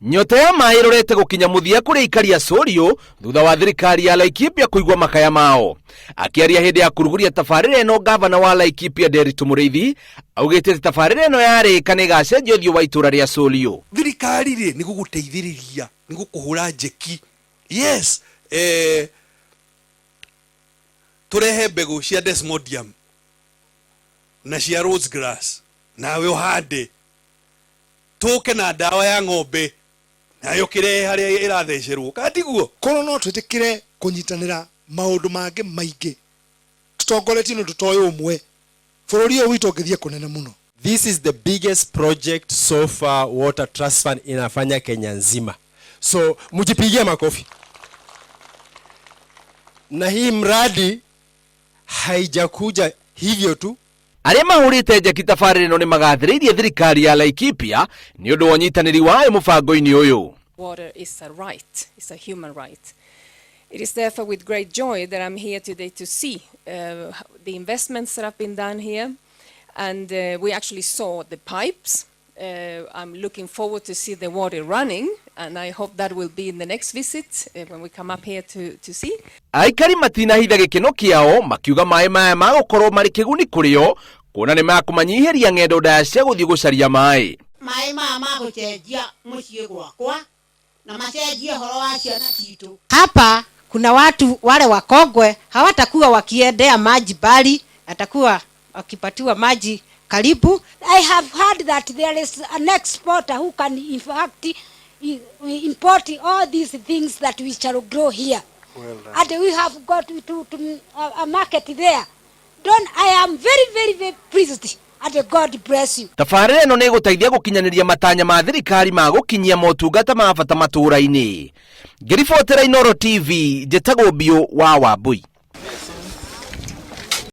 Nyota ya maĩ rorete gukinya muthia kuri aikari a Sorio thutha wa thirikari ya Laikipia kuigwa makaya mao. Akiaria hindi ya kuruguria tabarĩra ĩno, gavana wa Laikipia Nderitu Mũrĩithi augĩte tabarĩra ĩno yarĩka nĩ gacenjia ũthiũ wa itũra rĩa Sorio. Thirikari rĩ nĩ gũgũteithĩrĩria, nĩ gũkũhũra njeki. Yes, turehe mbegũ cia desmodium na cia rose grass nawe ũhande, tuke na ndawa ya ng'ombe nayo kirehe haria irathecerwo katiguo. Kono no twĩtĩkĩre kũnyitanĩra maũndũ mangĩ maingĩ tutongoretie no tutoe ũmwe bũrũri ũyũ witũ ũngĩthiĩ kũnene mũno. This is the biggest project so far Water Trust Fund inafanya Kenya nzima, so mujipigie makofi. Na hii mradi haijakuja hivyo tu. Arĩa mahũrĩte njeki tabarĩra ĩno nĩ magathĩrĩirie thirikari ya Laikipia nĩ ũndũ wa ũnyitanĩri wayo mũbango-inĩ ũyũ. Water is a right, it's a human right. It is therefore with great joy that I'm here today to see the investments that have been done here, and we actually saw the pipes. I'm looking forward to see the water running, and I hope that will be in the next visit when we come up here to see. Aikari matinahitha gĩkeno kĩao makiuga maĩ maya magũkorwo marĩ kĩguni kũrĩo, kuona nĩ makũmanyihiria ng'endo ndaya cia gũthiĩ gũcaria maĩ. Maĩ maya magũcenjia mũciĩ gwakwa na macenjie horo wa ciana citũ. Hapa kuna watu wale wakongwe hawatakuwa wakiendea maji bali atakuwa wakipatiwa maji karibu. I have heard that there is an exporter who can in fact import all these things that we shall grow here. Well done. And we have got to a market there. I am very pleased. And God bless you. Tabarĩra ĩno nĩ gũteithia gũkinyanĩria matanya ma thirikari ma gũkinyia motungata ma bata matũũra-inĩ. Ngĩribotera Inooro TV, njĩtagwo Bio wa Wambui.